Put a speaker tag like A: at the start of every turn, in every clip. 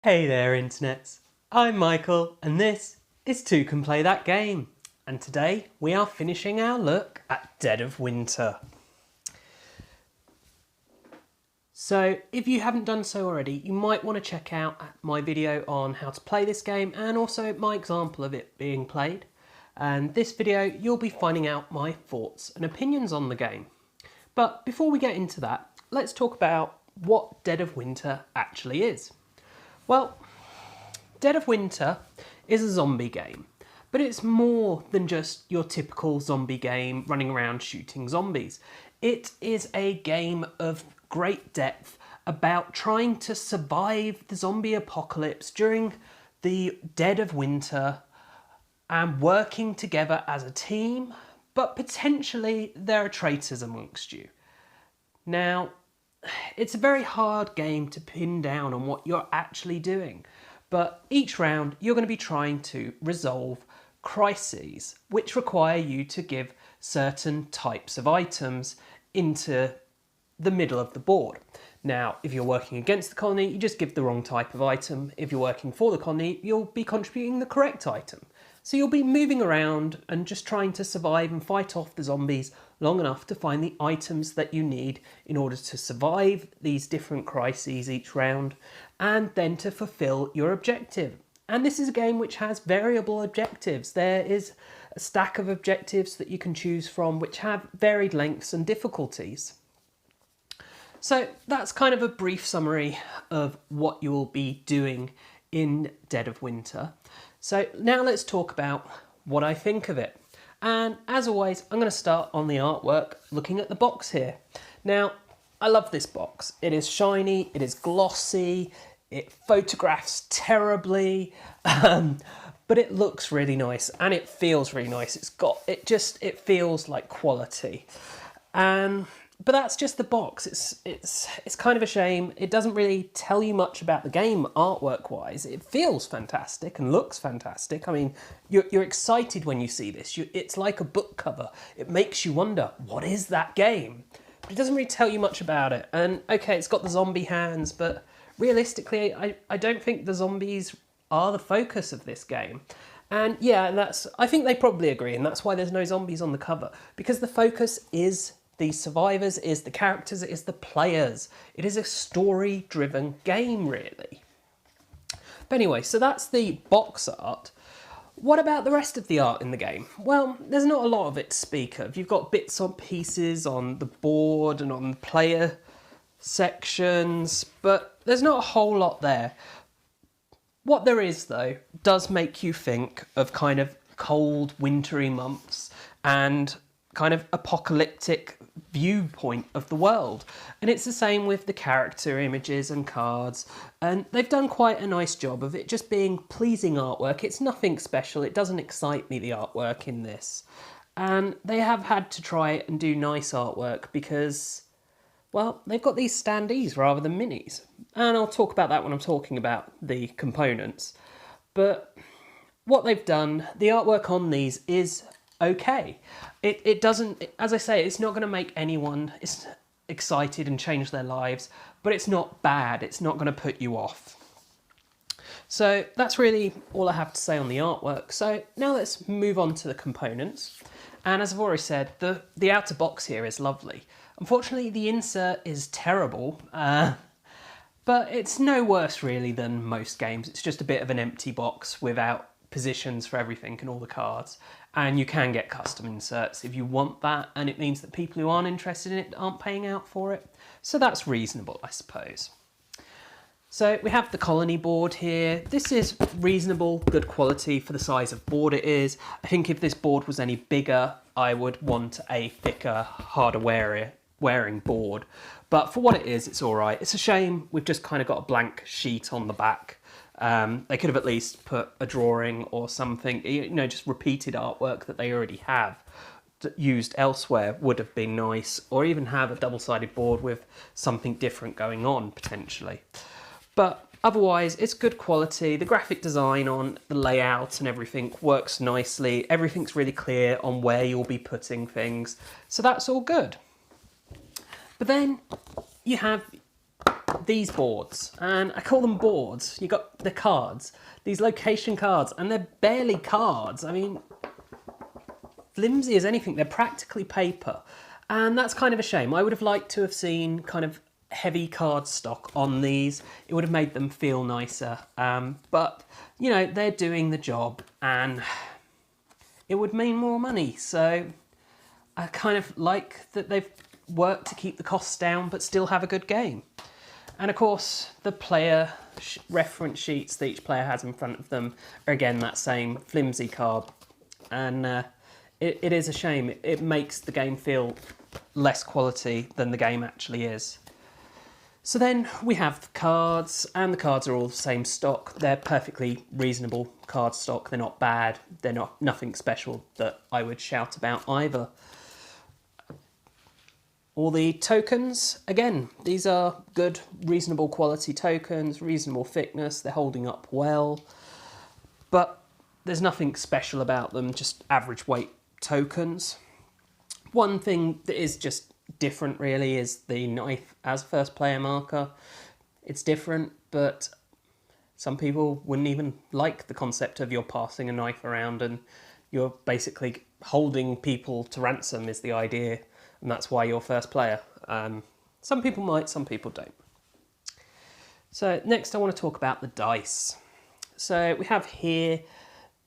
A: Hey there internets, I'm Michael and this is Toucan Play That Game, and today we are finishing our look at Dead of Winter. So if you haven't done so already, you might want to check out my video on how to play this game and also my example of it being played. And this video you'll be finding out my thoughts and opinions on the game. But before we get into that, let's talk about what Dead of Winter actually is. Well, Dead of Winter is a zombie game, but it's more than just your typical zombie game running around shooting zombies. It is a game of great depth about trying to survive the zombie apocalypse during the dead of winter and working together as a team, but potentially there are traitors amongst you. Now, it's a very hard game to pin down on what you're actually doing, but each round you're going to be trying to resolve crises which require you to give certain types of items into the middle of the board. Now, if you're working against the colony, you just give the wrong type of item. If you're working for the colony, you'll be contributing the correct item. So you'll be moving around and just trying to survive and fight off the zombies long enough to find the items that you need in order to survive these different crises each round and then to fulfill your objective. And this is a game which has variable objectives. There is a stack of objectives that you can choose from which have varied lengths and difficulties. So that's kind of a brief summary of what you will be doing in Dead of Winter. So now let's talk about what I think of it. And as always, I'm going to start on the artwork, looking at the box here. Now, I love this box. It is shiny, it is glossy, it photographs terribly, but it looks really nice and it feels really nice. It feels like quality. But that's just the box. It's kind of a shame. It doesn't really tell you much about the game artwork-wise. It feels fantastic and looks fantastic. I mean, you're excited when you see this. It's like a book cover. It makes you wonder, what is that game? But it doesn't really tell you much about it. And okay, it's got the zombie hands, but realistically, I don't think the zombies are the focus of this game. And yeah, I think they probably agree, and that's why there's no zombies on the cover, because the focus is the survivors, is the characters, it is the players. It is a story-driven game, really. But anyway, so that's the box art. What about the rest of the art in the game? Well, there's not a lot of it to speak of. You've got bits and pieces on the board and on the player sections, but there's not a whole lot there. What there is, though, does make you think of kind of cold, wintry months and kind of apocalyptic viewpoint of the world. And it's the same with the character images and cards, and they've done quite a nice job of it just being pleasing artwork. It's nothing special, it doesn't excite me, the artwork in this. And they have had to try and do nice artwork because, well, they've got these standees rather than minis. And I'll talk about that when I'm talking about the components. But what they've done, the artwork on these is okay. It doesn't, as I say, it's not going to make anyone excited and change their lives, but it's not bad. It's not going to put you off. So that's really all I have to say on the artwork. So now let's move on to the components. And as I've already said, the outer box here is lovely. Unfortunately, the insert is terrible, but it's no worse really than most games. It's just a bit of an empty box without positions for everything and all the cards. And you can get custom inserts if you want that, and it means that people who aren't interested in it aren't paying out for it. So that's reasonable, I suppose. So we have the colony board here. This is reasonable, good quality for the size of board it is. I think if this board was any bigger, I would want a thicker, harder wearing board. But for what it is, it's all right. It's a shame we've just kind of got a blank sheet on the back. They could have at least put a drawing or something, just repeated artwork that they already have used elsewhere would have been nice, or even have a double-sided board with something different going on, potentially. But otherwise, it's good quality. The graphic design on the layout and everything works nicely. Everything's really clear on where you'll be putting things, so that's all good. But then you have these boards, and I call them boards. You got the cards, these location cards, and they're barely cards. I mean, flimsy as anything. They're practically paper, and that's kind of a shame. I would have liked to have seen kind of heavy card stock on these. It would have made them feel nicer, but you know, they're doing the job, and it would mean more money. So I kind of like that they've worked to keep the costs down but still have a good game. And of course, the player reference sheets that each player has in front of them are again that same flimsy card, and it is a shame. It makes the game feel less quality than the game actually is. So then we have the cards, and the cards are all the same stock. They're perfectly reasonable card stock. They're not bad. They're nothing special that I would shout about either. All the tokens, again, these are good, reasonable quality tokens, reasonable thickness. They're holding up well, but there's nothing special about them, just average weight tokens. One thing that is just different really is the knife as first player marker. It's different, but some people wouldn't even like the concept of you're passing a knife around and you're basically holding people to ransom is the idea, and that's why you're first player. Some people might, some people don't. So next I want to talk about the dice. So we have here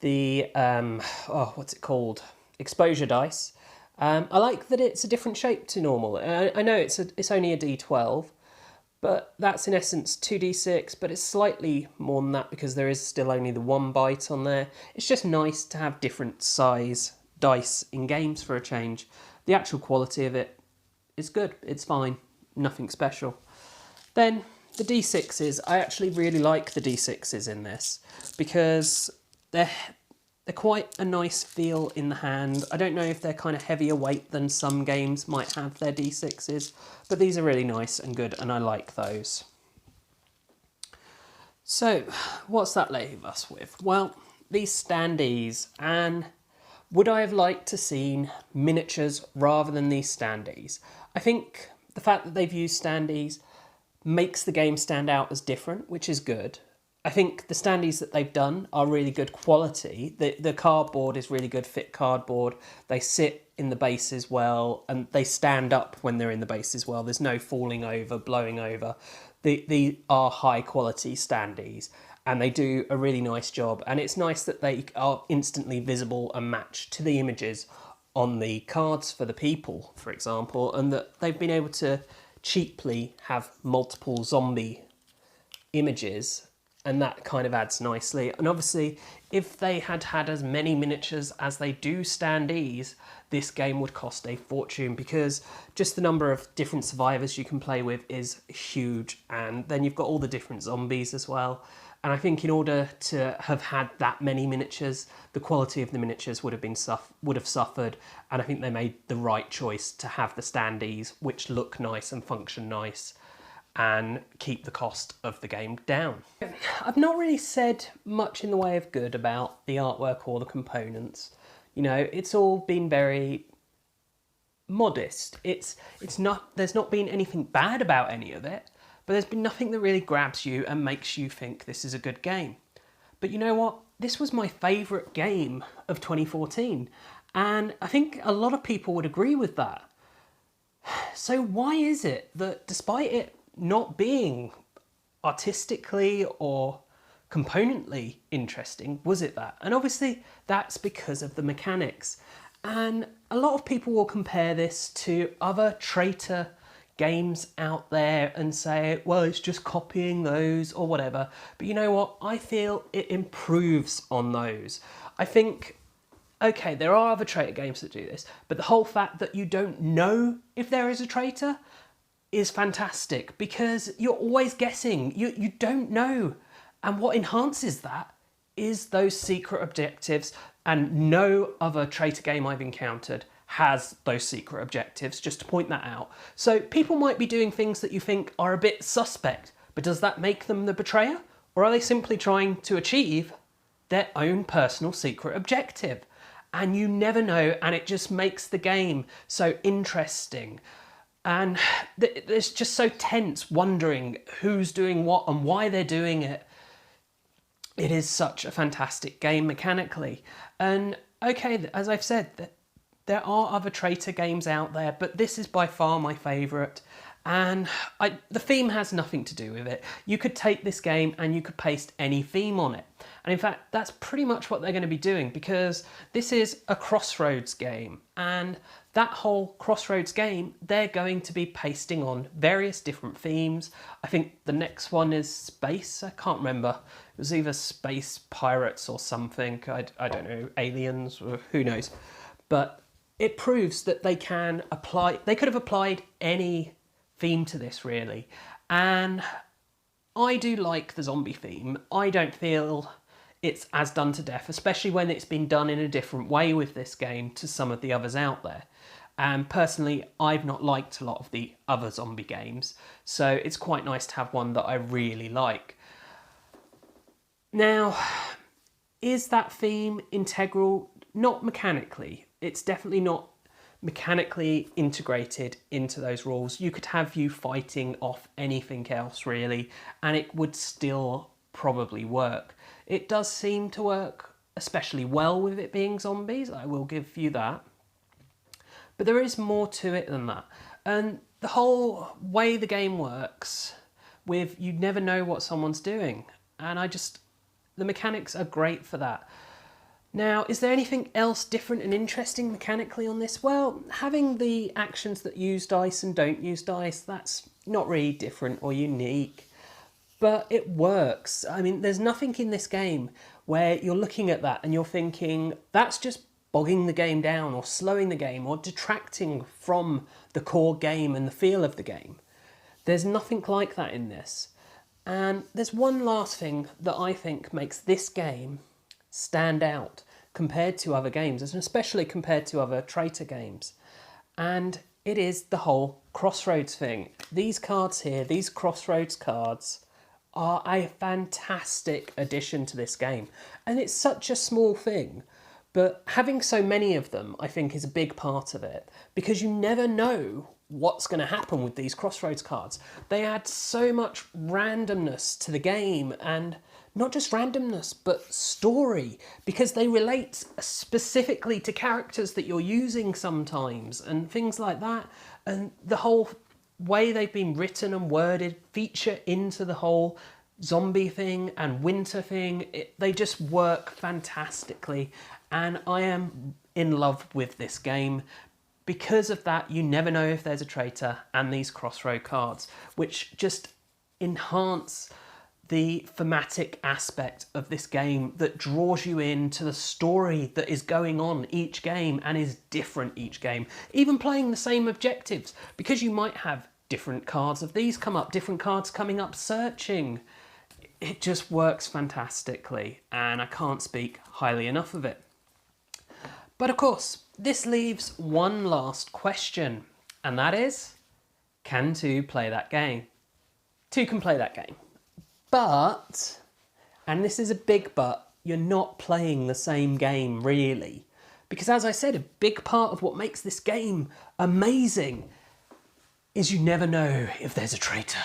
A: the, what's it called? Exposure dice. I like that it's a different shape to normal. I know it's only a D12, but that's in essence 2D6, but it's slightly more than that because there is still only the one bite on there. It's just nice to have different size dice in games for a change. The actual quality of it is good, it's fine, nothing special. Then the D6s, I actually really like the D6s in this because they're quite a nice feel in the hand. I don't know if they're kind of heavier weight than some games might have their D6s, but these are really nice and good, and I like those. So, what's that leave us with? Well, these standees, and would I have liked to seen miniatures rather than these standees? I think the fact that they've used standees makes the game stand out as different, which is good. I think the standees that they've done are really good quality. The cardboard is really good fit cardboard. They sit in the bases well, and they stand up when they're in the bases well. There's no falling over, blowing over. They are high quality standees, and they do a really nice job. And it's nice that they are instantly visible and matched to the images on the cards for the people, for example, and that they've been able to cheaply have multiple zombie images, and that kind of adds nicely. And obviously, if they had had as many miniatures as they do standees, this game would cost a fortune because just the number of different survivors you can play with is huge. And then you've got all the different zombies as well. And I think in order to have had that many miniatures, the quality of the miniatures would have suffered. And I think they made the right choice to have the standees, which look nice and function nice, and keep the cost of the game down. I've not really said much in the way of good about the artwork or the components. You know, it's all been very modest. There's not been anything bad about any of it, but there's been nothing that really grabs you and makes you think this is a good game. But you know what? This was my favourite game of 2014, and I think a lot of people would agree with that. So why is it that despite it not being artistically or componently interesting, was it that? And obviously that's because of the mechanics. And a lot of people will compare this to other traitor games out there and say, well, it's just copying those or whatever. But you know what? I feel it improves on those. I think, okay, there are other traitor games that do this, but the whole fact that you don't know if there is a traitor is fantastic because you're always guessing. You don't know. And what enhances that is those secret objectives, and no other traitor game I've encountered has those secret objectives, just to point that out. So people might be doing things that you think are a bit suspect, but does that make them the betrayer? Or are they simply trying to achieve their own personal secret objective? And you never know, and it just makes the game so interesting. And it's just so tense, wondering who's doing what and why they're doing it. It is such a fantastic game mechanically. And okay, as I've said, there are other traitor games out there, but this is by far my favourite. And the theme has nothing to do with it. You could take this game and you could paste any theme on it. And in fact, that's pretty much what they're going to be doing, because this is a Crossroads game. And that whole Crossroads game, they're going to be pasting on various different themes. I think the next one is space. I can't remember. It was either space pirates or something. I don't know, aliens, or who knows. But it proves that they can apply, they could have applied any theme to this really. And I do like the zombie theme. I don't feel it's as done to death, especially when it's been done in a different way with this game to some of the others out there. And personally, I've not liked a lot of the other zombie games, so it's quite nice to have one that I really like. Now, is that theme integral? Not mechanically. It's definitely not mechanically integrated into those rules. You could have you fighting off anything else really, and it would still probably work. It does seem to work especially well with it being zombies, I will give you that. But there is more to it than that. And the whole way the game works, with you never know what someone's doing. And the mechanics are great for that. Now, is there anything else different and interesting mechanically on this? Well, having the actions that use dice and don't use dice, that's not really different or unique, but it works. I mean, there's nothing in this game where you're looking at that and you're thinking, that's just bogging the game down or slowing the game or detracting from the core game and the feel of the game. There's nothing like that in this. And there's one last thing that I think makes this game stand out compared to other games, and especially compared to other traitor games. And it is the whole Crossroads thing. These cards here, these Crossroads cards, are a fantastic addition to this game. And it's such a small thing, but having so many of them, I think, is a big part of it, because you never know what's going to happen with these Crossroads cards. They add so much randomness to the game, and not just randomness, but story, because they relate specifically to characters that you're using sometimes and things like that. And the whole way they've been written and worded feature into the whole zombie thing and winter thing. They just work fantastically. And I am in love with this game. Because of that, you never know if there's a traitor, and these Crossroad cards, which just enhance the thematic aspect of this game that draws you into the story that is going on each game and is different each game. Even playing the same objectives, because you might have different cards of these come up, different cards coming up searching. It just works fantastically, and I can't speak highly enough of it. But of course, this leaves one last question, and that is, can two play that game? Two can play that game. But, and this is a big but, you're not playing the same game really. Because as I said, a big part of what makes this game amazing is you never know if there's a traitor.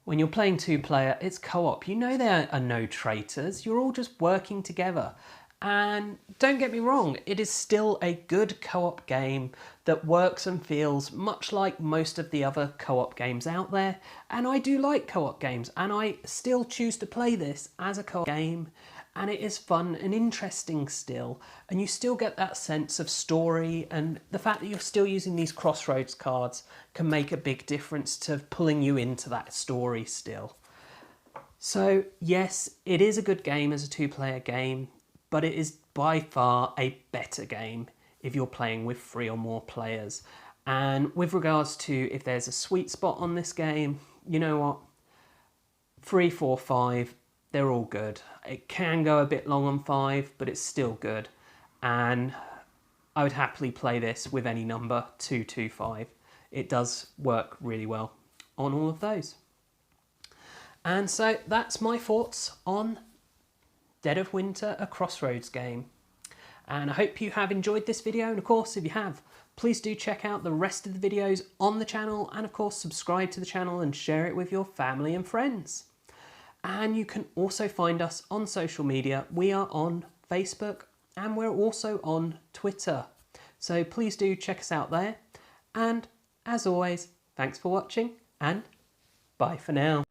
A: When you're playing two-player, it's co-op. You know there are no traitors, you're all just working together. And don't get me wrong, it is still a good co-op game that works and feels much like most of the other co-op games out there. And I do like co-op games, and I still choose to play this as a co-op game. And it is fun and interesting still. And you still get that sense of story, and the fact that you're still using these Crossroads cards can make a big difference to pulling you into that story still. So yes, it is a good game as a two-player game, but it is by far a better game if you're playing with 3 or more players. And with regards to if there's a sweet spot on this game, you know what? 3, 4, 5, they're all good. It can go a bit long on 5, but it's still good. And I would happily play this with any number, 2, 2, 5. It does work really well on all of those. And so that's my thoughts on Dead of Winter, a Crossroads game. And I hope you have enjoyed this video, and of course if you have, Please do check out the rest of the videos on the channel, and of course subscribe to the channel and share it with your family and friends. And you can also find us on social media. We are on Facebook and we're also on Twitter. So please do check us out there. And as always, thanks for watching and bye for now.